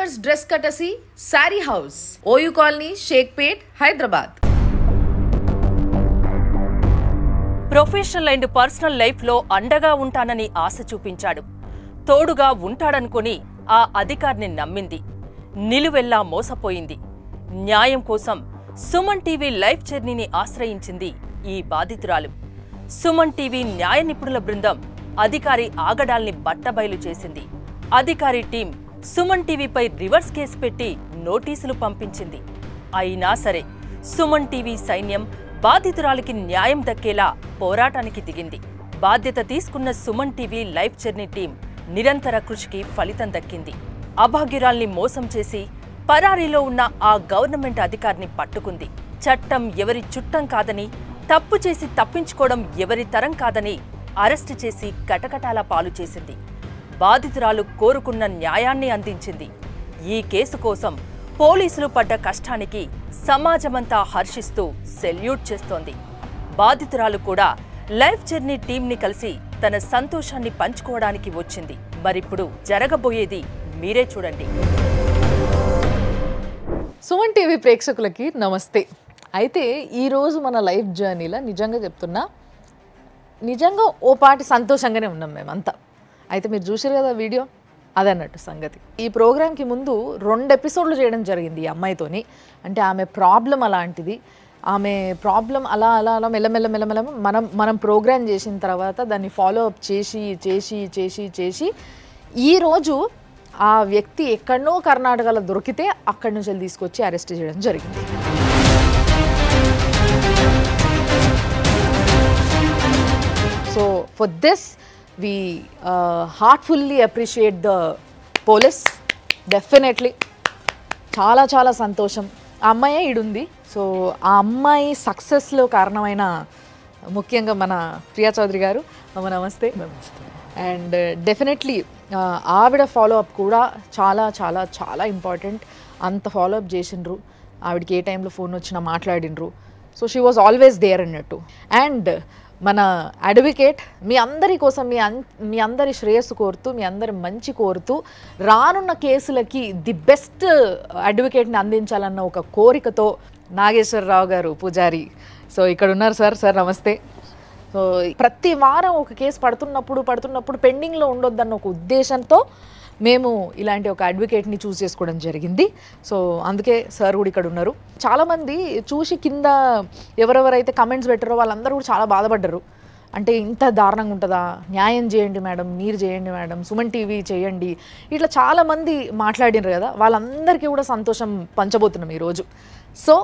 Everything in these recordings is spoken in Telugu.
Designers Dress Courtesy, Sari House, OU Colony, Sheikhpet, Hyderabad. Professional and personal లైఫ్లో అండగా ఉంటానని ఆశ చూపించాడు. తోడుగా ఉంటాడనుకొని ఆ అధికారిని నమ్మింది. నిలువెల్లా మోసపోయింది. న్యాయం కోసం సుమన్ టీవీ లైఫ్ జర్నీని ఆశ్రయించింది ఈ బాధితురాలు. సుమన్ టీవీ న్యాయ నిపుణుల బృందం అధికారి ఆగడాల్ని బట్టబయలు చేసింది. అధికారి టీం సుమన్ టీవీపై రివర్స్ కేసు పెట్టి నోటీసులు పంపించింది. అయినా సరే సుమన్ టీవీ సైన్యం బాధితురాలికి న్యాయం దక్కేలా పోరాటానికి దిగింది. బాధ్యత తీసుకున్న Suman TV life journey team నిరంతర కృషికి ఫలితం దక్కింది. అభాగ్యురాల్ని మోసం చేసి పరారీలో ఉన్న ఆ గవర్నమెంట్ అధికారిని పట్టుకుంది. చట్టం ఎవరి చుట్టం కాదని, తప్పు చేసి తప్పించుకోవడం ఎవరి తరం కాదని అరెస్టు చేసి కటకటాల పాలు చేసింది. బాధితురాలు కోరుకున్న న్యాయాన్ని అందించింది. ఈ కేసు కోసం పోలీసులు పడ్డ కష్టానికి సమాజమంతా హర్షిస్తూ సెల్యూట్ చేస్తోంది. బాధితురాలు కూడా లైఫ్ జర్నీ టీంని కలిసి తన సంతోషాన్ని పంచుకోవడానికి వచ్చింది. మరిప్పుడు జరగబోయేది మీరే చూడండి. సుమన్ టీవీ ప్రేక్షకులకి నమస్తే. అయితే ఈరోజు మన లైఫ్ జర్నీలో నిజంగా చెప్తున్నా, నిజంగా ఓ పాటి సంతోషంగానే ఉన్నాం మేమంతా. అయితే మీరు చూసారు కదా వీడియో, అదన్నట్టు సంగతి. ఈ ప్రోగ్రామ్కి ముందు 2 ఎపిసోడ్లు చేయడం జరిగింది ఈ అమ్మాయితోని. అంటే ఆమె ప్రాబ్లం అలాంటిది. ఆమె ప్రాబ్లం అలా అలా అలా మెల్లమెల్ల మనం ప్రోగ్రామ్ చేసిన తర్వాత దాన్ని ఫాలో అప్ చేసి ఈరోజు ఆ వ్యక్తి ఎక్కడనో కర్ణాటకలో దొరికితే అక్కడి నుంచి తీసుకొచ్చి అరెస్ట్ చేయడం జరిగింది. So for this we heartfully appreciate the police. Definitely చాలా చాలా సంతోషం. ఆ అమ్మాయే ఈడుంది. సో ఆ అమ్మాయి సక్సెస్లో కారణమైన ముఖ్యంగా మన ప్రియా చౌదరి గారు, నమస్తే. అండ్ డెఫినెట్లీ ఆవిడ ఫాలోఅప్ కూడా చాలా చాలా చాలా ఇంపార్టెంట్. అంత ఫాలోఅప్ చేసిండ్రు. ఆవిడకి ఏ టైంలో ఫోన్ వచ్చినా మాట్లాడినరు. So she was always there అన్నట్టు. అండ్ మన అడ్వకేట్ మీ అందరి కోసం, మీ అందరి శ్రేయస్సు కోరుతూ, మీ అందరి మంచి కోరుతూ, రానున్న కేసులకి ది బెస్ట్ అడ్వకేట్ని అందించాలన్న ఒక కోరికతో నాగేశ్వరరావు గారు పూజారి సో ఇక్కడ ఉన్నారు. సార్ నమస్తే. సో ప్రతి వారం ఒక కేసు పడుతున్నప్పుడు పెండింగ్లో ఉండొద్దన్న ఒక ఉద్దేశంతో మేము ఇలాంటి ఒక అడ్వకేట్ని చూస్ చేసుకోవడం జరిగింది. సో అందుకే సార్ కూడా ఇక్కడ ఉన్నారు. చాలామంది చూసి కింద ఎవరెవరైతే కమెంట్స్ పెట్టారో వాళ్ళందరూ కూడా చాలా బాధపడ్డారు. అంటే ఇంత దారుణంగా ఉంటుందా, న్యాయం చేయండి మేడం, మీరు చేయండి మేడం, సుమన్ టీవీ చేయండి, ఇట్లా చాలామంది మాట్లాడినారు కదా. వాళ్ళందరికీ కూడా సంతోషం పంచబోతున్నాం ఈరోజు. సో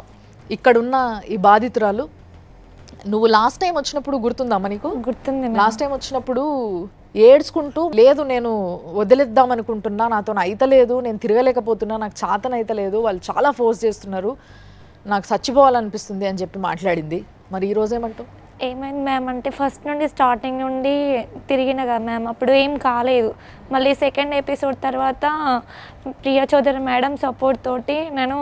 ఇక్కడున్న ఈ బాధితురాలు, నువ్వు లాస్ట్ టైం వచ్చినప్పుడు గుర్తుందమ్మా నీకు? గుర్తుంది. లాస్ట్ టైం వచ్చినప్పుడు ఏడ్చుకుంటూ, లేదు నేను వదిలేద్దాం అనుకుంటున్నా, నాతో అయితలేదు, నేను తిరగలేకపోతున్నా, నాకు చాతన అయితలేదు, వాళ్ళు చాలా ఫోర్స్ చేస్తున్నారు, నాకు చచ్చిపోవాలనిపిస్తుంది అని చెప్పి మాట్లాడింది. మరి ఈరోజు ఏమంటావు? ఏమైంది మ్యామ్ అంటే ఫస్ట్ నుండి స్టార్టింగ్ నుండి తిరిగిన కదా మ్యామ్, అప్పుడు ఏం కాలేదు. మళ్ళీ సెకండ్ ఎపిసోడ్ తర్వాత ప్రియా చౌదరి మేడం సపోర్ట్ తోటి నేను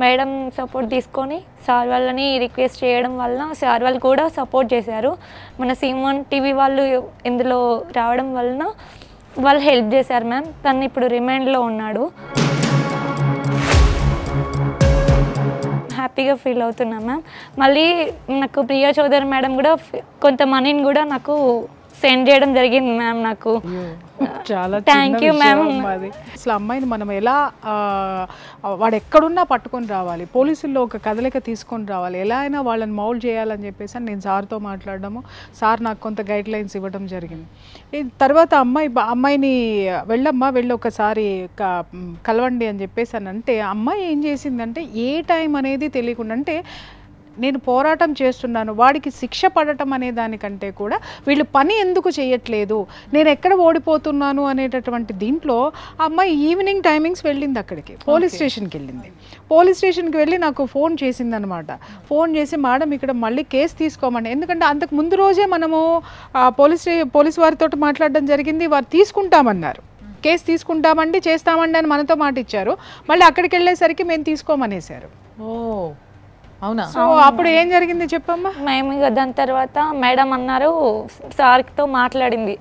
మేడం సపోర్ట్ తీసుకొని సార్ వాళ్ళని రిక్వెస్ట్ చేయడం వల్ల సార్ వాళ్ళు కూడా సపోర్ట్ చేశారు. మన సుమన్ టీవీ వాళ్ళు ఇందులో రావడం వలన వాళ్ళు హెల్ప్ చేశారు మ్యామ్. తను ఇప్పుడు రిమాండ్లో ఉన్నాడు. హ్యాపీగా ఫీల్ అవుతున్నా మ్యామ్. మళ్ళీ నాకు ప్రియా చౌదరి మేడం కూడా కొంత మనీని కూడా నాకు సెండ్ చేయడం జరిగింది మ్యామ్. నాకు చాలా థ్యాంక్ యూ మ్యామ్. అసలు అమ్మాయిని మనం ఎలా వాడు ఎక్కడున్నా పట్టుకొని రావాలి, పోలీసుల్లో ఒక కదలిక తీసుకొని రావాలి, ఎలా అయినా వాళ్ళని మౌల్డ్ చేయాలని చెప్పేసి నేను సార్తో మాట్లాడడము, సార్ నాకు కొంత గైడ్ లైన్స్ ఇవ్వడం జరిగింది. తర్వాత అమ్మాయిని వెళ్ళి ఒకసారి కలవండి అని చెప్పేసి అని అంటే, అమ్మాయి ఏం చేసిందంటే ఏ టైం అనేది తెలియకుండా, అంటే నేను పోరాటం చేస్తున్నాను, వాడికి శిక్ష పడటం అనే దానికంటే కూడా వీళ్ళు పని ఎందుకు చేయట్లేదు, నేను ఎక్కడ ఓడిపోతున్నాను అనేటటువంటి దీంట్లో అమ్మాయి ఈవినింగ్ టైమింగ్స్ వెళ్ళింది అక్కడికి, పోలీస్ స్టేషన్కి వెళ్ళింది. పోలీస్ స్టేషన్కి వెళ్ళి నాకు ఫోన్ చేసింది అనమాట. ఫోన్ చేసి మేడం ఇక్కడ మళ్ళీ కేసు తీసుకోమండి, ఎందుకంటే అంతకు ముందు రోజే మనము పోలీస్ వారితో మాట్లాడడం జరిగింది, వారు తీసుకుంటామన్నారు, కేసు తీసుకుంటామండి చేస్తామండి అని మనతో మాట ఇచ్చారు. మళ్ళీ అక్కడికి వెళ్ళేసరికి మేము తీసుకోమనేశారు. అవునా? సో అప్పుడు ఏం జరిగింది చెప్పమ్మా. మేము ఇక దాని తర్వాత మేడం అన్నారు, సార్తో మాట్లాడింది,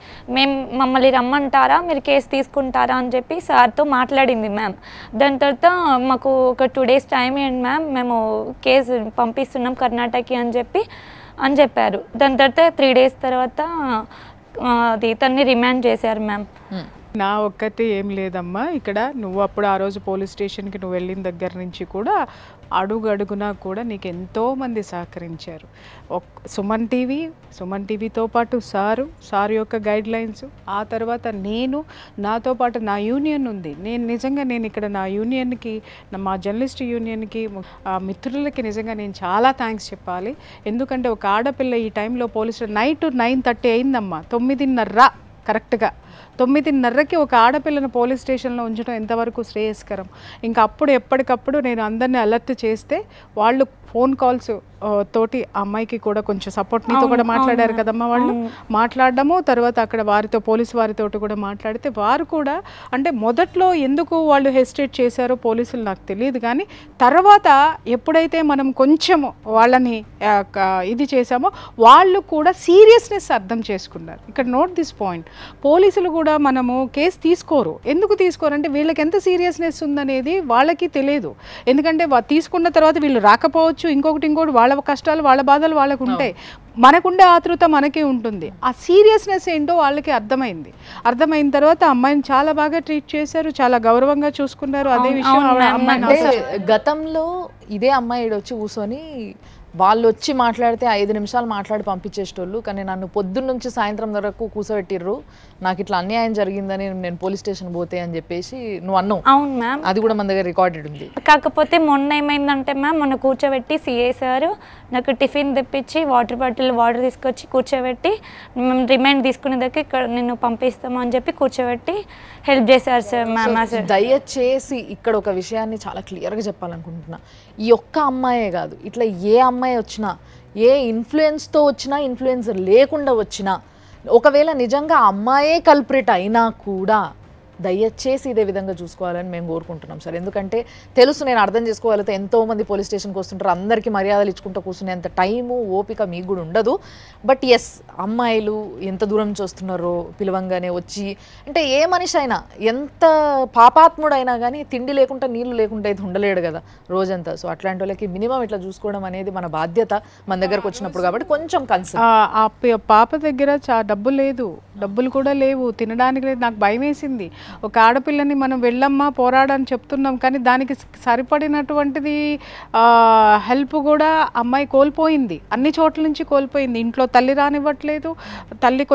మమ్మల్ని రమ్మంటారా, మీరు కేసు తీసుకుంటారా అని చెప్పి సార్తో మాట్లాడింది మ్యామ్. దాని తర్వాత మాకు ఒక 2 days టైం ఇవ్వండి మ్యామ్, మేము కేసు పంపిస్తున్నాం కర్ణాటకకి అని చెప్పారు. దాని తర్వాత 3 days తర్వాత అది తన్ని రిమాండ్ చేశారు మ్యామ్. నా ఒక్కటి ఏం లేదమ్మా, ఇక్కడ నువ్వు అప్పుడు ఆ రోజు పోలీస్ స్టేషన్కి నువ్వు వెళ్ళిన దగ్గర నుంచి కూడా అడుగునా కూడా నీకు ఎంతోమంది సహకరించారు. సుమన్ టీవీతో పాటు సార్ యొక్క గైడ్ లైన్స్, ఆ తర్వాత నాతో పాటు నా యూనియన్ ఉంది. నేను ఇక్కడ నా యూనియన్కి, మా జర్నలిస్ట్ యూనియన్కి, మిత్రులకి నిజంగా నేను చాలా థ్యాంక్స్ చెప్పాలి. ఎందుకంటే ఒక ఆడపిల్ల ఈ టైంలో పోలీసులు నైట్ 9:30 అయిందమ్మా, 9:30 కరెక్ట్గా 9:30కి ఒక ఆడపిల్లను పోలీస్ స్టేషన్లో ఉంచడం ఎంతవరకు శ్రేయస్కరం. ఇంకా అప్పుడు ఎప్పటికప్పుడు నేను అందరినీ అలర్ట్ చేస్తే వాళ్ళు ఫోన్ కాల్స్ తోటి అమ్మాయికి కూడా కొంచెం సపోర్ట్, నీతో కూడా మాట్లాడారు కదమ్మా వాళ్ళు, మాట్లాడడము, తర్వాత అక్కడ పోలీసు వారితో కూడా మాట్లాడితే వారు కూడా, అంటే మొదట్లో ఎందుకు వాళ్ళు హెసిటేట్ చేశారో పోలీసులు నాకు తెలియదు, కానీ తర్వాత ఎప్పుడైతే మనం కొంచెం వాళ్ళని ఇది చేసామో వాళ్ళు కూడా సీరియస్నెస్ అర్థం చేసుకున్నారు. ఇక్కడ నోట్ దిస్ పాయింట్, పోలీసులు కూడా మనము కేసు తీసుకోరు. ఎందుకు తీసుకోరంటే వీళ్ళకి ఎంత సీరియస్నెస్ ఉందనేది వాళ్ళకి తెలియదు. ఎందుకంటే తీసుకున్న తర్వాత వీళ్ళు రాకపోవచ్చు, ఇంకొకటి వాళ్ళ కష్టాలు వాళ్ళ బాధలు వాళ్ళకు ఉంటాయి, మనకుండే ఆతృత మనకే ఉంటుంది. ఆ సీరియస్నెస్ ఏంటో వాళ్ళకి అర్థమైన తర్వాత అమ్మాయిని చాలా బాగా ట్రీట్ చేశారు, చాలా గౌరవంగా చూసుకున్నారు. అదే విషయం గతంలో ఇదే అమ్మాయి వచ్చి కూర్చొని వాళ్ళు వచ్చి మాట్లాడితే 5 నిమిషాలు మాట్లాడి పంపించేటోళ్ళు, కానీ నన్ను పొద్దున్న నుంచి సాయంత్రం వరకు కూర్చోబెట్టిర్రు, నాకు ఇట్లా అన్యాయం జరిగిందని నేను పోలీస్ స్టేషన్ పోతే అని చెప్పేసి నువ్వు అన్నావు. అవును మ్యామ్, అది కూడా మన దగ్గర రికార్డెడ్ ఉంది. కాకపోతే మొన్న ఏమైందంటే మ్యామ్, మొన్న కూర్చోబెట్టి సిఐ సార్ నాకు టిఫిన్ తెప్పించి వాటర్ తీసుకొచ్చి కూర్చోబెట్టి మేము రిమైండ్ తీసుకునే దగ్గర ఇక్కడ నిన్ను పంపిస్తాము అని చెప్పి కూర్చోబెట్టి హెల్ప్ చేశారు సార్ మ్యామ్. దయచేసి ఇక్కడ ఒక విషయాన్ని చాలా క్లియర్గా చెప్పాలనుకుంటున్నా, ఈ ఒక్క అమ్మాయే కాదు, ఇట్లా ఏ అమ్మాయి వచ్చినా, ఏ ఇన్ఫ్లుయెన్స్తో వచ్చినా, ఇన్ఫ్లుయెన్సర్ లేకుండా వచ్చినా, ఒకవేళ నిజంగా అమ్మాయే కల్ప్రిట్ అయినా కూడా దయచేసి ఇదే విధంగా చూసుకోవాలని మేము కోరుకుంటున్నాం సార్. ఎందుకంటే తెలుసు, నేను అర్థం చేసుకోగలిగితే ఎంతోమంది పోలీస్ స్టేషన్కి వస్తుంటారు, అందరికీ మర్యాదలు ఇచ్చుకుంటూ కూర్చునేంత టైము ఓపిక మీకు కూడా ఉండదు. బట్ ఎస్, అమ్మాయిలు ఎంత దూరం నుంచి వస్తున్నారో పిలవంగానే వచ్చి, అంటే ఏ మనిషి అయినా ఎంత పాపాత్ముడైనా కానీ తిండి లేకుండా నీళ్లు లేకుండా అయితే ఉండలేడు కదా రోజంతా. సో అట్లాంటి వాళ్ళకి మినిమం ఇట్లా చూసుకోవడం అనేది మన బాధ్యత మన దగ్గరకు వచ్చినప్పుడు. కాబట్టి కొంచెం కన్సర్న్. పాప దగ్గర డబ్బులు కూడా లేవు, తినడానికి లేదు. నాకు భయం వేసింది, ఒక ఆడపిల్లని మనం వెళ్ళమ్మా పోరాడని చెప్తున్నాం, కానీ దానికి సరిపడినటువంటిది హెల్ప్ కూడా అమ్మాయి కోల్పోయింది, అన్ని చోట్ల నుంచి కోల్పోయింది. ఇంట్లో తల్లి రానివ్వట్లేదు, తల్లి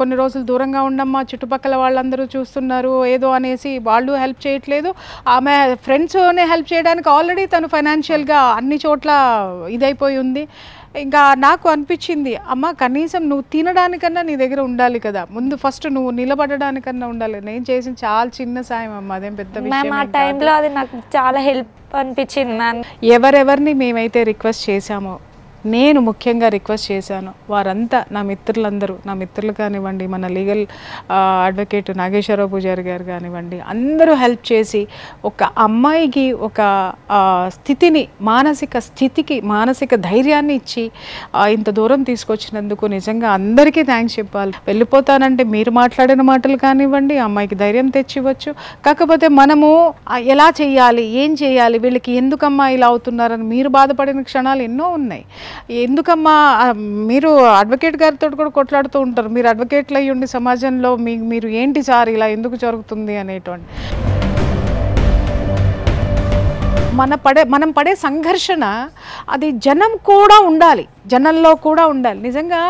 కొన్ని రోజులు దూరంగా ఉండమ్మా, చుట్టుపక్కల వాళ్ళందరూ చూస్తున్నారు ఏదో అనేసి వాళ్ళు హెల్ప్ చేయట్లేదు. ఆమె ఫ్రెండ్స్నే హెల్ప్ చేయడానికి ఆల్రెడీ తను ఫైనాన్షియల్గా అన్ని చోట్ల ఇదైపోయి ఉంది. ఇంకా నాకు అనిపించింది, అమ్మ కనీసం నువ్వు తినడానికన్నా నీ దగ్గర ఉండాలి కదా, ముందు ఫస్ట్ నువ్వు నిలబడడానికన్నా ఉండాలి. నేను చేసిన చాలా చిన్న సాయం అమ్మ, అదేం పెద్ద విషయం. ఆ టైంలో అది నాకు చాలా హెల్ప్ అనిపించింది మ్యామ్. ఎవరెవరిని మేమైతే రిక్వెస్ట్ చేశామో, నేను ముఖ్యంగా రిక్వెస్ట్ చేశాను, వారంతా నా మిత్రులు కానివ్వండి, మన లీగల్ అడ్వకేట్ నాగేశ్వరరావు పూజారి గారు కానివ్వండి, అందరూ హెల్ప్ చేసి ఒక అమ్మాయికి ఒక మానసిక ధైర్యాన్ని ఇచ్చి ఇంత దూరం తీసుకొచ్చినందుకు నిజంగా అందరికీ థ్యాంక్స్ చెప్పాలి. వెళ్ళిపోతానంటే మీరు మాట్లాడిన మాటలు కానివ్వండి అమ్మాయికి ధైర్యం తెచ్చివచ్చు. కాకపోతే మనము ఎలా చేయాలి, ఏం చేయాలి, వీళ్ళకి ఎందుకమ్మా ఇలా అవుతున్నారని మీరు బాధపడిన క్షణాలు ఎన్నో ఉన్నాయి. ఎందుకమ్మా మీరు అడ్వకేట్ గారితో కూడా కొట్లాడుతూ ఉంటారు, మీరు అడ్వకేట్లు అయ్యి ఉండి సమాజంలో మీరు ఏంటి సార్ ఇలా ఎందుకు జరుగుతుంది అనేటువంటి మనం పడే సంఘర్షణ అది జనంలో కూడా ఉండాలి. నిజంగా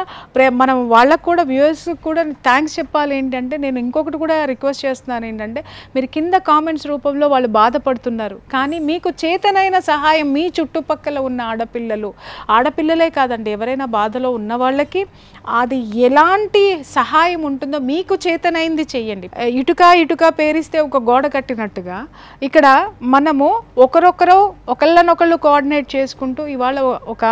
మనం వాళ్ళకు కూడా వ్యూవర్స్కి కూడా థ్యాంక్స్ చెప్పాలి. ఏంటంటే నేను ఇంకొకటి కూడా రిక్వెస్ట్ చేస్తున్నాను, ఏంటంటే మీరు కింద కామెంట్స్ రూపంలో వాళ్ళు బాధపడుతున్నారు, కానీ మీకు చేతనైన సహాయం మీ చుట్టుపక్కల ఉన్న ఆడపిల్లలే కాదండి, ఎవరైనా బాధలో ఉన్న వాళ్ళకి అది ఎలాంటి సహాయం ఉంటుందో మీకు చేతనైంది చెయ్యండి. ఇటుక పేరిస్తే ఒక గోడ కట్టినట్టుగా ఇక్కడ మనము ఒకరొక ఒక్కరొక్కరు ఒకళ్ళనొకళ్ళు కోఆర్డినేట్ చేసుకుంటూ ఇవాళ ఒక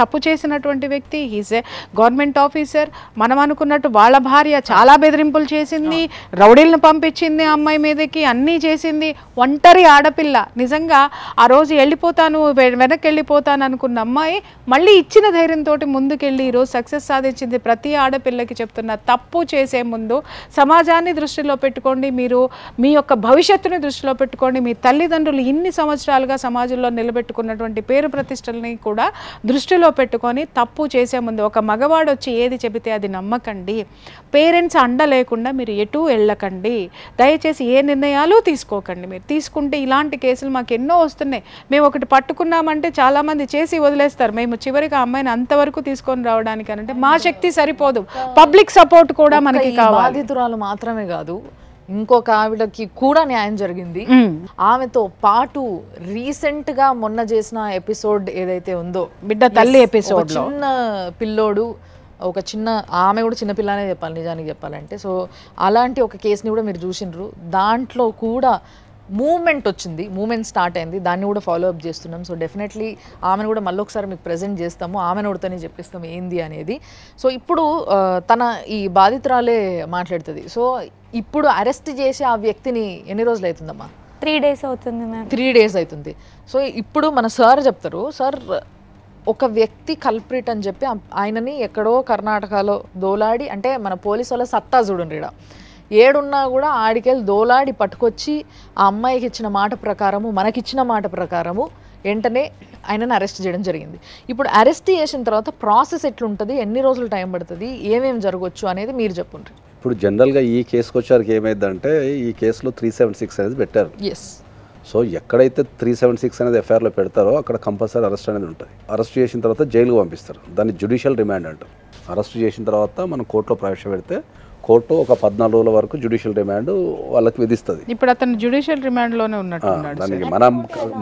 తప్పు చేసినటువంటి వ్యక్తి హీజ్ ఏ గవర్నమెంట్ ఆఫీసర్, మనం అనుకున్నట్టు వాళ్ళ భార్య చాలా బెదిరింపులు చేసింది, రౌడీలను పంపించింది అమ్మాయి మీదకి, అన్నీ చేసింది. ఒంటరి ఆడపిల్ల, నిజంగా ఆ రోజు వెళ్ళిపోతాను వెనక్కి వెళ్ళిపోతాను అనుకున్న అమ్మాయి మళ్ళీ ఇచ్చిన ధైర్యంతో ముందుకెళ్ళి ఈరోజు సక్సెస్ సాధించింది. ప్రతి ఆడపిల్లకి చెప్తున్న, తప్పు చేసే ముందు సమాజాన్ని దృష్టిలో పెట్టుకోండి, మీరు మీ యొక్క భవిష్యత్తుని దృష్టిలో పెట్టుకోండి, మీ తల్లిదండ్రులు ఇన్ని సంవత్సరాలుగా సమాజంలో నిలబెట్టుకున్నటువంటి పేరు ప్రతిష్టలని కూడా దృష్టిలో పెట్టుకొని తప్పు చేసే ముందు ఒక మగవాడు వచ్చి ఏది చెబితే అది నమ్మకండి. పేరెంట్స్ అండ లేకుండా మీరు ఎటు వెళ్ళకండి. దయచేసి ఏ నిర్ణయాలు తీసుకోకండి. మీరు తీసుకుంటే ఇలాంటి కేసులు మాకు ఎన్నో వస్తున్నాయి. మేము ఒకటి పట్టుకున్నామంటే చాలామంది చేసి వదిలేస్తారు. మేము చివరికి ఆ అమ్మాయిని అంతవరకు తీసుకొని రావడానికి అంటే మా శక్తి సరిపోదు, పబ్లిక్ సపోర్ట్ కూడా మనకి కావాలి. బాధితురాలు మాత్రమే కాదు, ఇంకొక ఆవిడకి కూడా న్యాయం జరిగింది. ఆమెతో పాటు రీసెంట్ గా మొన్న చేసిన ఎపిసోడ్ ఏదైతే ఉందో, బిడ్డ తల్లి ఎపిసోడ్, చిన్న పిల్లోడు, ఒక చిన్న ఆమె కూడా చిన్నపిల్లనే చెప్పాలి నిజానికి చెప్పాలంటే. సో అలాంటి ఒక కేసుని కూడా మీరు చూసిండ్రు. దాంట్లో కూడా మూమెంట్ వచ్చింది, మూమెంట్ స్టార్ట్ అయింది, దాన్ని కూడా ఫాలో అప్ చేస్తున్నాం. సో డెఫినెట్లీ ఆమెను కూడా మళ్ళీ ఒకసారి మీకు ప్రజెంట్ చేస్తాము, ఆమెను ఉడతనే చెప్పిస్తాము ఏంది అనేది. సో ఇప్పుడు తన ఈ బాధితురాలే మాట్లాడుతుంది. సో ఇప్పుడు అరెస్ట్ చేసి ఆ వ్యక్తిని ఎన్ని రోజులు అవుతుందమ్మా? 3 days అవుతుంది మ్యామ్. 3 days అవుతుంది. సో ఇప్పుడు మన సార్ చెప్తారు, సార్ ఒక వ్యక్తి కల్ప్రిట్ అని చెప్పి ఆయనని ఎక్కడో కర్ణాటకలో దోలాడి, అంటే మన పోలీసు వాళ్ళ సత్తా చూడండి, ఈడ ఏడున్నా కూడా ఆడికెళ్ళి దోలాడి పట్టుకొచ్చి ఆ అమ్మాయికి ఇచ్చిన మాట ప్రకారము, మనకిచ్చిన మాట ప్రకారము వెంటనే ఆయనను అరెస్ట్ చేయడం జరిగింది. ఇప్పుడు అరెస్ట్ చేసిన తర్వాత ప్రాసెస్ ఎట్లుంటుంది, ఎన్ని రోజులు టైం పడుతుంది, ఏమేమి జరగవచ్చు అనేది మీరు చెప్పండి. ఇప్పుడు జనరల్గా ఈ కేసుకు వచ్చారికి ఏమైందంటే, ఈ కేసులో 376 అనేది పెట్టారు. ఎస్. సో ఎక్కడైతే 376 అనేది ఎఫ్ఐఆర్లో పెడతారో అక్కడ కంపల్సరీ అరెస్ట్ అనేది ఉంటుంది. అరెస్ట్ చేసిన తర్వాత జైలుకు పంపిస్తారు, దాన్ని జ్యుడిషియల్ రిమాండ్ అంటారు. అరెస్ట్ చేసిన తర్వాత మనం కోర్టులో ప్రవేశపెడితే కోర్టు ఒక 14 రోజుల వరకు జ్యుడిషియల్ రిమాండ్ వాళ్ళకి విధిస్తుంది. ఇప్పుడు అతను జ్యుడిషియల్ రిమాండ్ లోనే ఉన్నట్టున్నాడు. దానికి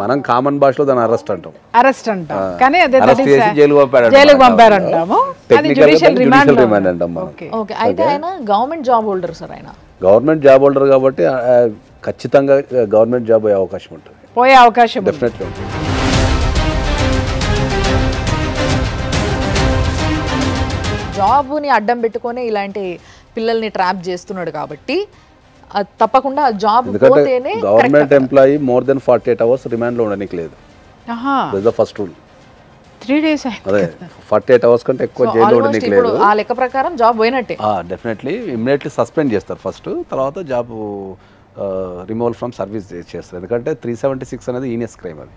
మనం కామన్ భాషలో దాన్ని అరెస్ట్ అంటాం. అరెస్ట్ అంటాం, కానీ అదే అరెస్ట్ చేసి జైలుకు పంపారంటాము. టెక్నికల్ జ్యుడిషియల్ రిమాండ్ అంటాం మనం. ఓకే. అయితే ఆయన గవర్నమెంట్ జాబ్ హోల్డర్ సార్, ఆయన గవర్నమెంట్ జాబ్ హోల్డర్ కాబట్టి ఖచ్చితంగా గవర్నమెంట్ జాబ్ అయ్యే అవకాశం ఉంటుంది, పోయే అవకాశం డెఫినెట్లీ ఉంటుంది. జాబ్ని అడ్డం పెట్టుకొని ఇలాంటి పిల్లల్ని ట్రాప్ చేస్తున్నాడు కాబట్టి తప్పకుండా జాబ్ పోతేనే. Government employee more than 48 hours remand లో ఉండడానికి లేదు. First rule 3 days. అదే 48 hours కంటే ఎక్కువ జైల్లో ఉండడానికి లేదు. ఆ లెక్క ప్రకారం జాబ్ పోయినట్టే. డెఫినెట్లీ ఇమ్మీడియట్లీ సస్పెండ్ చేస్తారు ఫస్ట్, తర్వాత జాబ్ రిమూవల్ ఫ్రమ్ సర్వీస్ చేస్తారు. ఎందుకంటే 376 అనేది ఈనియస్ క్రైమ్ అది.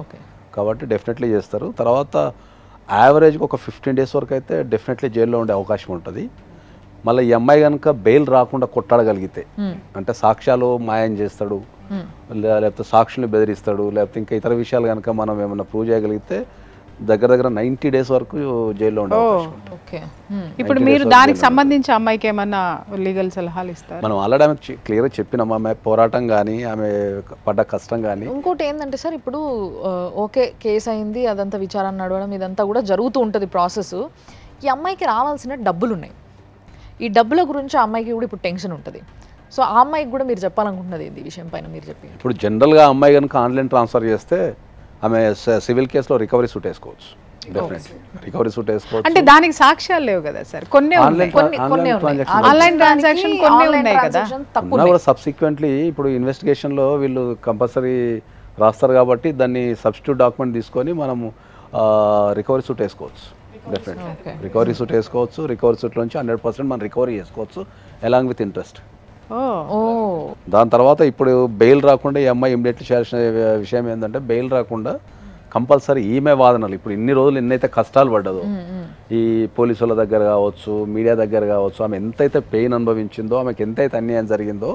ఓకే. కాబట్టి డెఫినెట్లీ చేస్తారు. తర్వాత యావరేజ్గా ఒక 15 days వరకు అయితే డెఫినెట్లీ జైల్లో ఉండే అవకాశం ఉంటుంది. మళ్ళీ ఈ అమ్మాయి కనుక బెయిల్ రాకుండా కొట్టాడగలిగితే, అంటే సాక్ష్యాలు మాయం చేస్తాడు, లేకపోతే సాక్షుల్ని బెదిరిస్తాడు, లేకపోతే ఇంకా ఇతర విషయాలు కనుక మనం ఏమైనా ప్రూవ్ చేయగలిగితే దగ్గర 90 days వరకు జైల్లో ఉండే అవకాశం ఉంటుంది. ఇప్పుడు మీరు దానికి సంబంధించి అమ్మాయికి ఏమన్నా లీగల్ సలహాలు ఇస్తారు? మనం ఆల్రెడీ ఆమె క్లియర్గా చెప్పినాం, ఆమె పోరాటం కానీ ఆమె పడ్డ కష్టం కానీ. ఇంకోటి ఏంటంటే సార్, ఇప్పుడు ఓకే కేసు అయింది, అదంతా విచారణ నడవడం ఇదంతా కూడా జరుగుతూ ఉంటుంది ప్రాసెస్. ఈ అమ్మాయికి రావాల్సిన డబ్బులు ఉన్నాయి, ఈ డబ్బుల గురించి ఆ అమ్మాయికి కూడా ఇప్పుడు టెన్షన్ ఉంటుంది. సో ఆ అమ్మాయికి కూడా మీరు చెప్పాలనుకుంటున్నది ఏంది ఈ విషయం పైన మీరు చెప్పి? ఇప్పుడు జనరల్గా అమ్మాయి కనుక ఆన్లైన్ ట్రాన్స్ఫర్ చేస్తే ఆమె సివిల్ కేసులో రికవరీ సూట్ వేసుకోవచ్చు, డెఫినెట్లీ రికవరీ సూట్ వేసుకోవచ్చు. అంటే దానికి సాక్ష్యాలు లేవు కదా సార్, కొన్ని ఆన్లైన్ ట్రాన్సాక్షన్ కొన్ని ఉన్నాయి కదా, ఉన్నా కూడా సబ్సిక్వెంట్లీ ఇప్పుడు ఇన్వెస్టిగేషన్లో వీళ్ళు కంపల్సరీ రాస్తారు కాబట్టి దాన్ని సబ్స్టిట్యూట్ డాక్యుమెంట్ తీసుకొని మనము రికవరీ సూట్ వేసుకోవచ్చు, డెఫినెట్లీ రికవరీ సూట్ వేసుకోవచ్చు. రికవరీ సూట్ నుంచి 100% మనం రికవరీ చేసుకోవచ్చు అలాంగ్ విత్ ఇంట్రెస్ట్. దాని తర్వాత ఇప్పుడు బెయిల్ రాకుండా ఈ అమ్మాయి ఇమ్మీడియట్లీ చేయాల్సిన విషయం ఏంటంటే, బెయిల్ రాకుండా కంపల్సరీ ఈమె వాదనలు, ఇప్పుడు ఇన్ని రోజులు ఎన్నైతే కష్టాలు పడ్డదో ఈ పోలీసుల దగ్గర కావచ్చు, మీడియా దగ్గర కావచ్చు, ఆమె ఎంతైతే పెయిన్ అనుభవించిందో, ఆమెకి ఎంతైతే అన్యాయం జరిగిందో,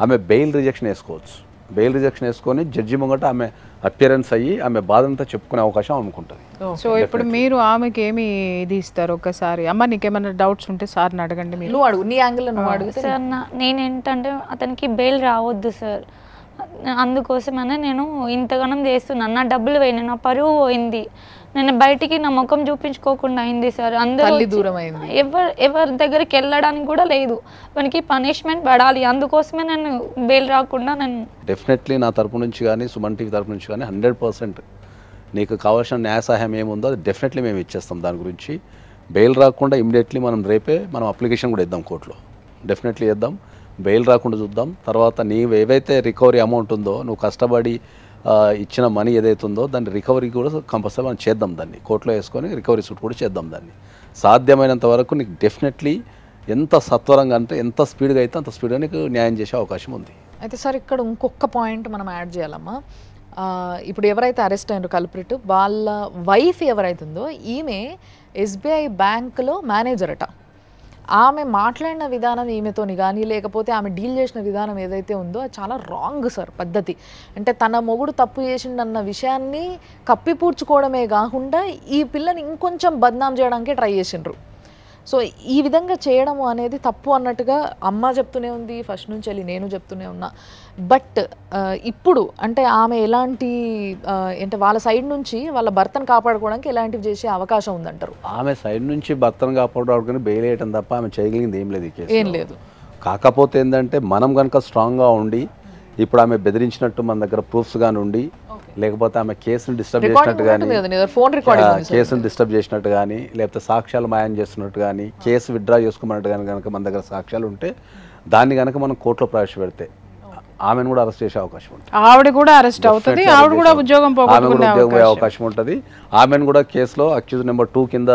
ఆమె బెయిల్ రిజెక్షన్ వేసుకోవచ్చు. బెయిల్ రిజెక్షన్ వేసుకొని జడ్జి ముంగట ఆమె అపియరెన్స్ అయ్యి ఆమె బాధంతా చెప్పుకునే అవకాశం అనుకుంటుంది. సో ఇప్పుడు మీరు ఆమెకి ఏమి ఇది ఇస్తారు? ఒకసారి అమ్మ నీకేమైనా డౌట్స్ ఉంటే సార్ని అడగండి, మీరు అడుగు, నీ యాంగిల్ నువ్వు అడుగు సార్. నేనేంటంటే అతనికి బెయిల్ రావద్దు సార్, అందుకోసమనే నేను ఇంతగానం చేస్తున్నాను. నా డబ్బులు పోయినాయి, నా పరువు పోయింది, నేను బయటికి నా ముఖం చూపించుకోకుండా అయింది సార్. అందరూ తల్లి దూరం అయింది. ఎవరి దగ్గరికి వెళ్ళడానికి కూడా లేదు. మనకి పనిష్మెంట్ పడాలి, అందుకోసమే నేను బెయిల్ రాకుండా నేను డెఫినెట్లీ నా తరపు నుంచి కానీ సుమన్ టీవీ తరపు నుంచి కానీ 100% నీకు కావాల్సిన న్యాయ సహాయం ఏముందో అది డెఫినెట్లీ మేము ఇచ్చేస్తాం. దాని గురించి బెయిల్ రాకుండా ఇమ్మీడియట్లీ మనం రేపే మనం అప్లికేషన్ కూడా ఇద్దాం కోర్టులో, డెఫినెట్లీ ఇద్దాం. బెయిల్ రాకుండా చూద్దాం. తర్వాత నీవు ఏవైతే రికవరీ అమౌంట్ ఉందో, నువ్వు కష్టపడి ఇచ్చిన మనీ ఏదైతే ఉందో దాన్ని రికవరీ కూడా కంపల్సరీ మనం చేద్దాం. దాన్ని కోర్టులో వేసుకొని రికవరీ సూట్ కూడా చేద్దాం. దాన్ని సాధ్యమైనంత వరకు నీకు డెఫినెట్లీ ఎంత సత్వరంగా అంటే ఎంత స్పీడ్గా అయితే అంత స్పీడ్గా నీకు న్యాయం చేసే అవకాశం ఉంది. అయితే సార్ ఇక్కడ ఇంకొక పాయింట్ మనం యాడ్ చేయాలమ్మా. ఇప్పుడు ఎవరైతే అరెస్ట్ అయినారో కల్ప్రిట్, వాళ్ళ వైఫ్ ఎవరైతుందో ఈమె ఎస్బీఐ బ్యాంకులో మేనేజర్ అట. ఆమె మాట్లాడిన విధానం ఈమెతోని కానీ లేకపోతే ఆమె డీల్ చేసిన విధానం ఏదైతే ఉందో అది చాలా రాంగ్ సార్ పద్ధతి. అంటే తన మొగుడు తప్పు చేసిండన్న విషయాన్ని కప్పిపూడ్చుకోవడమే కాకుండా ఈ పిల్లని ఇంకొంచెం బద్నాం చేయడానికి ట్రై చేసిండ్రు. సో ఈ విధంగా చేయడము అనేది తప్పు అన్నట్టుగా అమ్మ చెప్తూనే ఉంది, ఫస్ట్ నుంచి వెళ్ళి నేను చెప్తూనే ఉన్నా. బట్ ఇప్పుడు అంటే ఆమె ఎలాంటి అంటే వాళ్ళ సైడ్ నుంచి వాళ్ళ భర్తను కాపాడుకోవడానికి ఎలాంటివి చేసే అవకాశం ఉందంటారు? ఆమె సైడ్ నుంచి భర్తను కాపాడుకోవడానికి బెయిల్ వేయటం తప్ప ఆమె చేయగలిగింది ఏం లేదు ఈ కేసు. ఏం లేదు. కాకపోతే ఏంటంటే మనం కనుక స్ట్రాంగ్గా ఉండి ఇప్పుడు ఆమె బెదిరించినట్టు మన దగ్గర ప్రూఫ్స్ కానీ ఉండి లేకపోతే ఆమె కేసును డిస్టర్బ్ చేసినట్టు కానీ కేసును డిస్టర్బ్ చేసినట్టు కానీ లేకపోతే సాక్ష్యాలు మాయం చేస్తున్నట్టు కానీ కేసు విత్డ్రా చేసుకోమన్నట్టు కానీ కనుక మన దగ్గర సాక్ష్యాలు ఉంటే దాన్ని కనుక మనం కోర్టులో ప్రవేశపెడితే ఆమెను కూడా అరెస్ట్ చేసే అవకాశం ఉంటుంది. ఆవిడ కూడా అరెస్ట్ అవుతుంది, ఆవిడ కూడా ఉద్యోగం పోగొట్టుకునే అవకాశం ఉంటుంది. ఆమెను కూడా కేసులో అక్యూజ్ నెంబర్ 2 కింద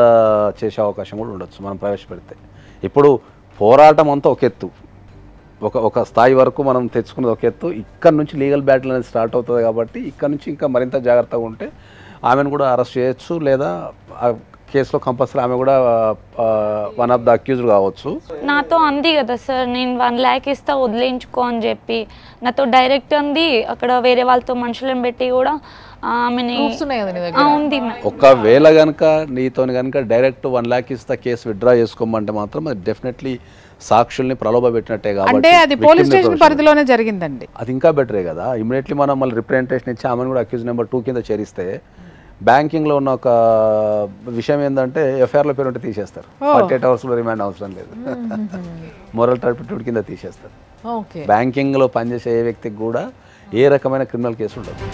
చేసే అవకాశం కూడా ఉండొచ్చు మనం ప్రవేశపెడితే. ఇప్పుడు పోరాటం అంతా ఒక ఎత్తు, ఒక స్థాయి వరకు మనం తెచ్చుకున్నది ఒక ఎత్తు. ఇక్కడ నుంచి లీగల్ బ్యాటిల్ అనేది స్టార్ట్ అవుతుంది కాబట్టి ఇక్కడ నుంచి ఇంకా మరింత జాగ్రత్తగా ఉంటే ఆమెను కూడా అరెస్ట్ చేయొచ్చు, లేదా కేసులో కంపల్సరీ ఆమె కూడా వన్ ఆఫ్ ద అక్యూజ్డ్ కావచ్చు. నాతో అంది కదా సార్, నేను 1 lakh ఇస్తా వదిలేయించుకో అని చెప్పి నాతో డైరెక్ట్ అంది. అక్కడ వేరే వాళ్ళతో మనుషులను పెట్టి కూడా ఆమెని ఉంది. ఒకవేళ కనుక నీతో కనుక డైరెక్ట్ 1 lakh ఇస్తా కేసు విత్డ్రా చేసుకోమంటే మాత్రం అది డెఫినెట్లీ సాక్షుల్ని ప్రలోభ పెట్టినట్టే కాబట్టి అది పోలీస్ స్టేషన్ పరిధిలోనే జరిగిందండి. అది ఇంకా బెటరే కదా. ఇమీడియట్లీ మనం మళ్ళీ రిప్రజెంటేషన్ ఇచ్చి ఆమెను కూడా అక్యూజ్ నెంబర్ 2 కింద చేరిస్తే బ్యాంకింగ్లో ఉన్న ఒక విషయం ఏంటంటే ఎఫ్ఐఆర్లో పేరు ఉంటే తీసేస్తారు. 48 అవర్స్లో రిమాండ్ అవసరం లేదు, మోరల్ టర్పిట్యూడ్ కింద తీసేస్తారు. బ్యాంకింగ్లో పనిచేసే ఏ వ్యక్తికి కూడా ఏ రకమైన క్రిమినల్ కేసు ఉండదు.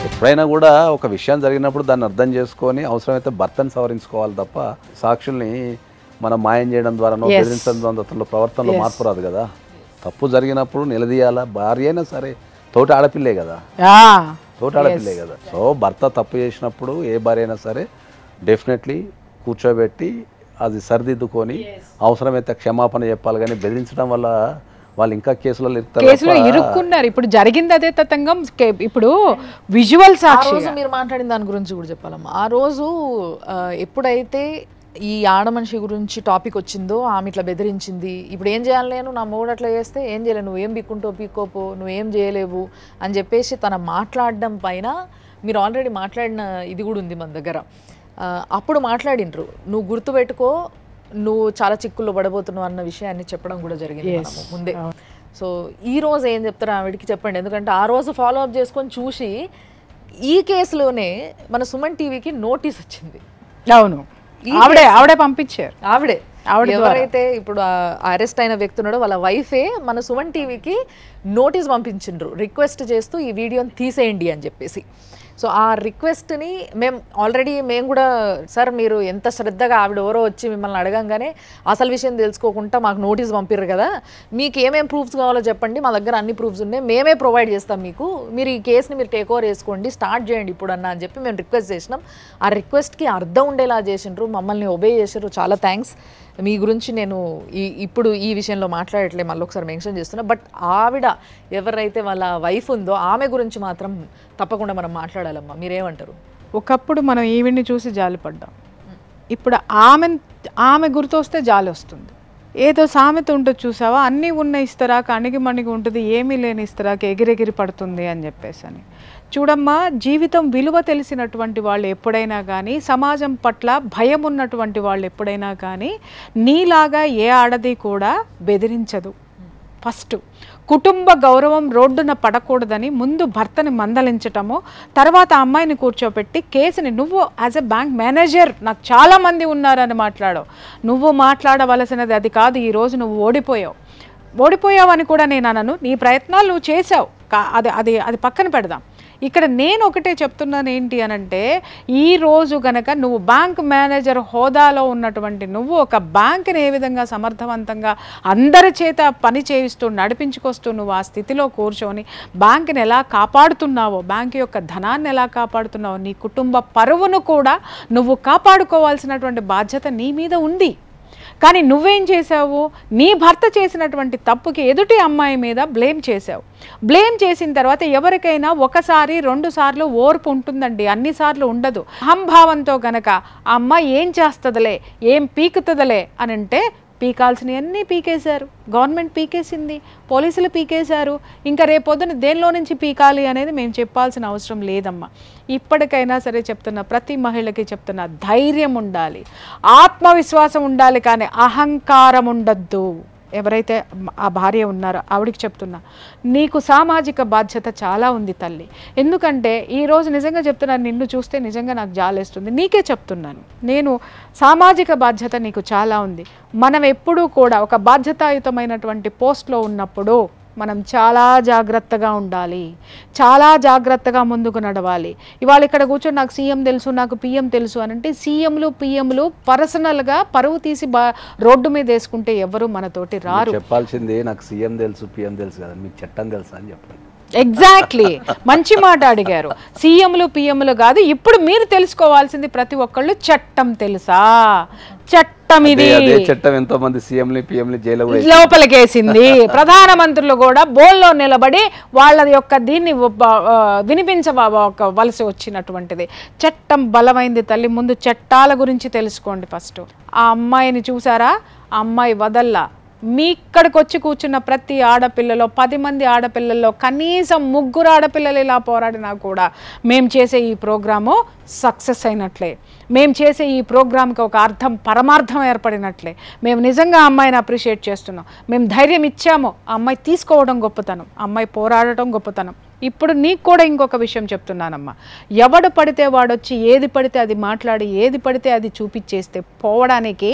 ఎప్పుడైనా కూడా ఒక విషయం జరిగినప్పుడు దాన్ని అర్థం చేసుకొని అవసరమైతే భర్తను సవరించుకోవాలి తప్ప సాక్షుల్ని మనం మాయం చేయడం ద్వారా బెదిరించడం ద్వారా ప్రవర్తనలో మార్పు రాదు కదా. తప్పు జరిగినప్పుడు నిలదీయాలా. భార్య అయినా సరే తోటి ఆడపిల్లే కదా, సో భర్త తప్పు చేసినప్పుడు ఏ భార్య అయినా సరే డెఫినెట్లీ కూర్చోబెట్టి అది సరిదిద్దుకొని అవసరమైతే క్షమాపణ చెప్పాలి. కానీ బెదిరించడం వల్ల వాళ్ళు ఇంకా కేసులో ఇరుక్కున్నారు. ఇప్పుడు జరిగింది అదే తతంగం. ఇప్పుడు విజువల్ సాక్షి మీరు మాట్లాడిన దాని గురించి కూడా చెప్పాలమ్మా. ఆ రోజు ఎప్పుడైతే ఈ ఆడ మనిషి గురించి టాపిక్ వచ్చిందో ఆమె ఇట్లా బెదిరించింది, ఇప్పుడు ఏం చేయాలి, నేను నా మూడు అట్లా చేస్తే ఏం చేయలేవు, నువ్వేం బిక్కుంటో పీక్కోపో, నువ్వేం చేయలేవు అని చెప్పేసి తన మాట్లాడడం పైన మీరు ఆల్రెడీ మాట్లాడిన ఇది కూడా ఉంది మన దగ్గర. అప్పుడు మాట్లాడినరు, నువ్వు గుర్తుపెట్టుకో నువ్వు చాలా చిక్కుల్లో పడబోతున్నావు అన్న విషయాన్ని చెప్పడం కూడా జరిగింది మనము ముందే. సో ఈ రోజు ఏం చెప్తారు ఆవిడకి చెప్పండి, ఎందుకంటే ఆ రోజు ఫాలో అప్ చేసుకొని చూసి ఈ కేసులోనే మన సుమన్ టీవీకి నోటీస్ వచ్చింది. అవును, ఆవిడే పంపించారు. ఆవిడే ఎవరైతే ఇప్పుడు అరెస్ట్ అయిన వ్యక్తి ఉన్నాడో వాళ్ళ వైఫే మన సుమన్ టీవీకి నోటీస్ పంపించిండ్రు రిక్వెస్ట్ చేస్తూ ఈ వీడియోని తీసేయండి అని చెప్పేసి. సో ఆ రిక్వెస్ట్ని మేము కూడా సార్ మీరు ఎంత శ్రద్ధగా ఆవిడ ఎవరో వచ్చి మిమ్మల్ని అడగంగానే అసలు విషయం తెలుసుకోకుండా మాకు నోటీస్ పంపిర్రు కదా, మీకు ఏమేమి ప్రూఫ్స్ కావాలో చెప్పండి, మా దగ్గర అన్ని ప్రూఫ్స్ ఉన్నాయి, మేమే ప్రొవైడ్ చేస్తాం మీకు, మీరు ఈ కేసుని మీరు టేక్ ఓవర్ చేసుకోండి, స్టార్ట్ చేయండి ఇప్పుడు అన్న అని చెప్పి మేము రిక్వెస్ట్ చేసినాం. ఆ రిక్వెస్ట్కి అర్థం ఉండేలా చేసిండ్రు, మమ్మల్ని ఒబే చేసారు, చాలా థ్యాంక్స్. మీ గురించి నేను ఇప్పుడు ఈ విషయంలో మాట్లాడట్లే, మళ్ళీ ఒకసారి మెన్షన్ చేస్తున్నా. బట్ ఆవిడ ఎవరైతే వాళ్ళ వైఫ్ ఉందో ఆమె గురించి మాత్రం తప్పకుండా మనం మాట్లాడాలమ్మా. మీరేమంటారు? ఒకప్పుడు మనం ఈవిడ్ని చూసి జాలిపడ్డాం, ఇప్పుడు ఆమె గుర్తొస్తే జాలి వస్తుంది. ఏదో సామెత ఉంటుంది చూసావా, అన్నీ ఉన్న ఇస్తరాక అణిగి మణిగి ఉంటుంది, ఏమీ లేని ఇస్తరాక ఎగిరెగిరి పడుతుంది అని చెప్పేసి అని. చూడమ్మా, జీవితం విలువ తెలిసినటువంటి వాళ్ళు ఎప్పుడైనా కానీ, సమాజం పట్ల భయం ఉన్నటువంటి వాళ్ళు ఎప్పుడైనా కానీ నీలాగా ఏ ఆడది కూడా బెదిరించదు. ఫస్ట్ కుటుంబ గౌరవం రోడ్డున పడకూడదని ముందు భర్తని మందలించటము, తర్వాత అమ్మాయిని కూర్చోపెట్టి కేసుని నువ్వు యాజ్ ఎ బ్యాంక్ మేనేజర్ నాకు చాలామంది ఉన్నారని మాట్లాడావు. నువ్వు మాట్లాడవలసినది అది కాదు. ఈరోజు నువ్వు ఓడిపోయావని కూడా నేను అనను. నీ ప్రయత్నాలు నువ్వు చేసావు, అది పక్కన పెడదాం. ఇక్కడ నేను ఒకటే చెప్తున్నాను ఏంటి అనంటే, ఈరోజు గనక నువ్వు బ్యాంక్ మేనేజర్ హోదాలో ఉన్నటువంటి నువ్వు ఒక బ్యాంకుని ఏ విధంగా సమర్థవంతంగా అందరి చేత పని చేయిస్తూ నడిపించుకొస్తూ నువ్వు ఆ స్థితిలో కూర్చొని బ్యాంకుని ఎలా కాపాడుతున్నావో, బ్యాంకు యొక్క ధనాన్ని ఎలా కాపాడుతున్నావో, నీ కుటుంబ పరువును కూడా నువ్వు కాపాడుకోవాల్సినటువంటి బాధ్యత నీ మీద ఉంది. కానీ నువ్వేం చేసావు, నీ భర్త చేసినటువంటి తప్పుకి ఎదుటి అమ్మాయి మీద బ్లేమ్ చేసావు. బ్లేమ్ చేసిన తర్వాత ఎవరికైనా ఒకసారి 2 సార్లు ఓర్పు ఉంటుందండి, అన్నిసార్లు ఉండదు. అహంభావంతో గనక ఆ అమ్మాయి ఏం చేస్తుందిలే, ఏం పీకుతుందిలే అని అంటే పీకాల్సినవన్నీ పీకేశారు. గవర్నమెంట్ పీకేసింది, పోలీసులు పీకేశారు. ఇంకా రేపొద్దున దేనిలో నుంచి పీకాలి అనేది మేము చెప్పాల్సిన అవసరం లేదమ్మా. ఇప్పటికైనా సరే చెప్తున్నా, ప్రతి మహిళకి చెప్తున్నా, ధైర్యం ఉండాలి, ఆత్మవిశ్వాసం ఉండాలి, కానీ అహంకారం ఉండద్దు. ఎవరైతే ఆ భార్య ఉన్నారో ఆవిడికి చెప్తున్నా, నీకు సామాజిక బాధ్యత చాలా ఉంది తల్లి. ఎందుకంటే ఈరోజు నిజంగా చెప్తున్నాను, నిన్ను చూస్తే నిజంగా నాకు జాలేస్తుంది. నీకే చెప్తున్నాను, నేను సామాజిక బాధ్యత నీకు చాలా ఉంది. మనం ఎప్పుడూ కూడా ఒక బాధ్యతాయుతమైనటువంటి పోస్ట్లో ఉన్నప్పుడు మనం చాలా జాగ్రత్తగా ఉండాలి, చాలా జాగ్రత్తగా ముందుకు నడవాలి. ఇవాళ ఇక్కడ కూర్చొని నాకు సీఎం తెలుసు, నాకు పిఎం తెలుసు అని అంటే సీఎంలు పిఎంలు పర్సనల్గా పరువు తీసి రోడ్డు మీద వేసుకుంటే ఎవరు మనతోటి రారు. చెప్పాల్సింది నాకు సీఎం తెలుసు పిఎం తెలుసు కదా, మీకు చట్టం తెలుసా అని చెప్పండి. ఎగ్జాక్ట్లీ, మంచి మాట అడిగారు. సీఎంలు పిఎంలు కాదు, ఇప్పుడు మీరు తెలుసుకోవాల్సింది ప్రతి ఒక్కళ్ళు చట్టం తెలుసా, చట్టం ఇది. చట్టం ఎంతో మంది సీఎంలు పిఎంలు జైలు లోపలికేసింది. ప్రధానమంత్రులు కూడా బోల్లో నిలబడి వాళ్ళ యొక్క దీన్ని వినిపించవలసి వచ్చినటువంటిది. చట్టం బలమైంది తల్లి. ముందు చట్టాల గురించి తెలుసుకోండి ఫస్ట్. ఆ అమ్మాయిని చూసారా, ఆ అమ్మాయి వదల్లా. మీ ఇక్కడికి వచ్చి కూర్చున్న ప్రతి ఆడపిల్లలో 10 మంది ఆడపిల్లల్లో కనీసం 3 ఆడపిల్లలు ఇలా పోరాడినా కూడా మేము చేసే ఈ ప్రోగ్రాము సక్సెస్ అయినట్లే. మేము చేసే ఈ ప్రోగ్రామ్కి ఒక అర్థం పరమార్థం ఏర్పడినట్లే. మేము నిజంగా ఆ అమ్మాయిని అప్రిషియేట్ చేస్తున్నాం. మేము ధైర్యం ఇచ్చాము. ఆ అమ్మాయి తీసుకోవడం గొప్పతనం, ఆ అమ్మాయి పోరాడటం గొప్పతనం. ఇప్పుడు నీకు కూడా ఇంకొక విషయం చెప్తున్నానమ్మా, ఎవడు పడితే వాడొచ్చి ఏది పడితే అది మాట్లాడి ఏది పడితే అది చూపించేస్తే పోవడానికి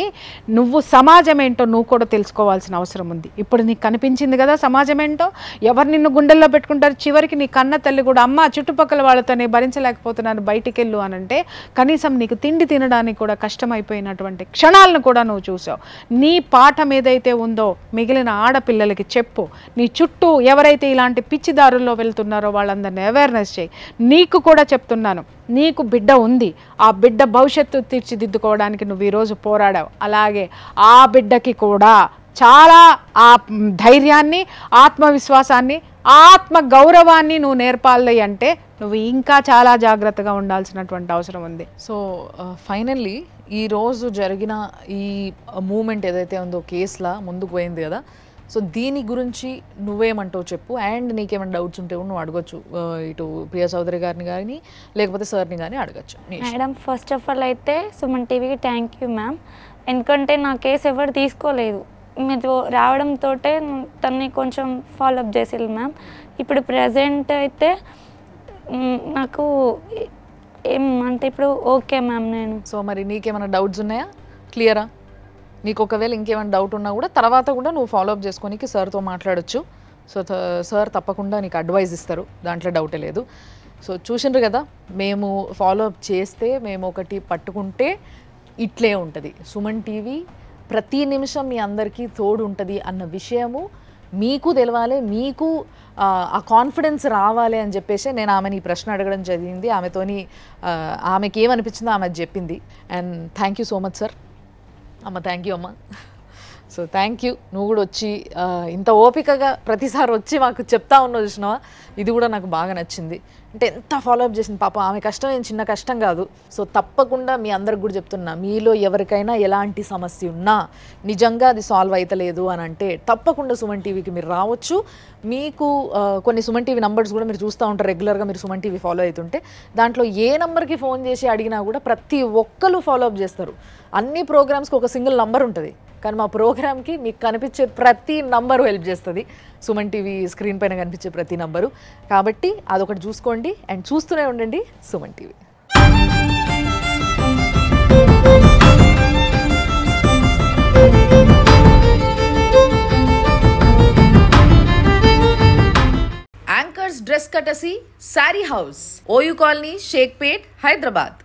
నువ్వు సమాజం ఏంటో నువ్వు కూడా తెలుసుకోవాల్సిన అవసరం ఉంది. ఇప్పుడు నీకు కనిపించింది కదా సమాజం ఏంటో. ఎవరు నిన్ను గుండెల్లో పెట్టుకుంటారు, చివరికి నీ కన్న తల్లి కూడా అమ్మ చుట్టుపక్కల వాళ్ళతో నేను భరించలేకపోతున్నాను బయటికి వెళ్ళు అని అంటే కనీసం నీకు తిండి తినడానికి కూడా కష్టమైపోయినటువంటి క్షణాలను కూడా నువ్వు చూసావు. నీ పాఠం ఏదైతే ఉందో మిగిలిన ఆడపిల్లలకి చెప్పు. నీ చుట్టూ ఎవరైతే ఇలాంటి పిచ్చిదారుల్లో వెళ్తున్నారో వాళ్ళందరినీ అవేర్నెస్ చేయి. నీకు కూడా చెప్తున్నాను, నీకు బిడ్డ ఉంది, ఆ బిడ్డ భవిష్యత్తు తీర్చిదిద్దుకోవడానికి నువ్వు ఈరోజు పోరాడావు. అలాగే ఆ బిడ్డకి కూడా చాలా ఆ ధైర్యాన్ని, ఆత్మవిశ్వాసాన్ని, ఆత్మ గౌరవాన్ని నువ్వు నేర్పాలి అంటే నువ్వు ఇంకా చాలా జాగ్రత్తగా ఉండాల్సినటువంటి అవసరం ఉంది. సో ఫైనల్లీ ఈరోజు జరిగిన ఈ మూమెంట్ ఏదైతే ఉందో కేసులా ముందుకు పోయింది కదా, సో దీని గురించి నువ్వేమంటావు చెప్పు. అండ్ నీకేమైనా డౌట్స్ ఉంటే నువ్వు అడగచ్చు, ఇటు ప్రియా చౌదరి గారిని కానీ లేకపోతే సార్ని కానీ అడగచ్చు. మేడం ఫస్ట్ ఆఫ్ ఆల్ అయితే సుమన్ టీవీకి థ్యాంక్ యూ మ్యామ్. ఎందుకంటే నా కేసు ఎవరు తీసుకోలేదు, మీరు రావడంతో తన్ని కొంచెం ఫాలోఅప్ చేసేది మ్యామ్. ఇప్పుడు ప్రజెంట్ అయితే నాకు ఏమంటే ఇప్పుడు ఓకే మ్యామ్. నేను సో మరి నీకేమైనా డౌట్స్ ఉన్నాయా, క్లియరా? నీకు ఒకవేళ ఇంకేమైనా డౌట్ ఉన్నా కూడా తర్వాత కూడా నువ్వు ఫాలోఅప్ చేసుకోనికి సార్తో మాట్లాడచ్చు. సో సార్ తప్పకుండా నీకు అడ్వైజ్ ఇస్తారు, దాంట్లో డౌటే లేదు. సో చూసిండ్రు కదా, మేము ఫాలోఅప్ చేస్తే మేము ఒకటి పట్టుకుంటే ఇట్లే ఉంటుంది. సుమన్ టీవీ ప్రతి నిమిషం మీ అందరికీ తోడు ఉంటుంది అన్న విషయము మీకు తెలవాలి, మీకు ఆ కాన్ఫిడెన్స్ రావాలి అని చెప్పేసి నేను ఆమెని ఈ ప్రశ్న అడగడం జరిగింది. ఆమెకి ఏమనిపించిందో ఆమె చెప్పింది. And thank you so much sir. అమ్మ థ్యాంక్ యూ అమ్మ. సో థ్యాంక్ యూ, నువ్వు కూడా వచ్చి ఇంత ఓపికగా ప్రతిసారి వచ్చి మాకు చెప్తా ఉన్నావు చూసినావా, ఇది కూడా నాకు బాగా నచ్చింది. అంటే ఎంత ఫాలోఅప్ చేసింది పాపం. ఆమె కష్టం ఏం చిన్న కష్టం కాదు. సో తప్పకుండా మీ అందరికి కూడా చెప్తున్నా, మీలో ఎవరికైనా ఎలాంటి సమస్య ఉన్నా నిజంగా అది సాల్వ్ అవుతలేదు అని అంటే తప్పకుండా సుమన్ టీవీకి మీరు రావచ్చు. మీకు కొన్ని సుమన్ టీవీ నంబర్స్ కూడా మీరు చూస్తూ ఉంటారు రెగ్యులర్గా, మీరు సుమన్ టీవీ ఫాలో అవుతుంటే దాంట్లో ఏ నెంబర్కి ఫోన్ చేసి అడిగినా కూడా ప్రతి ఒక్కరు ఫాలోఅప్ చేస్తారు. అన్ని ప్రోగ్రామ్స్కి ఒక సింగిల్ నంబర్ ఉంటుంది, కానీ మా ప్రోగ్రామ్కి మీకు కనిపించే ప్రతి నంబరు హెల్ప్ చేస్తుంది. సుమన్ టీవీ స్క్రీన్ పైన కనిపించే ప్రతి నంబరు. కాబట్టి అదొకటి చూసుకోండి అండ్ చూస్తూనే ఉండండి సుమన్ టీవీ. యాంకర్స్ డ్రెస్ కటసి saree house, OU colony, Shaikpet, Hyderabad.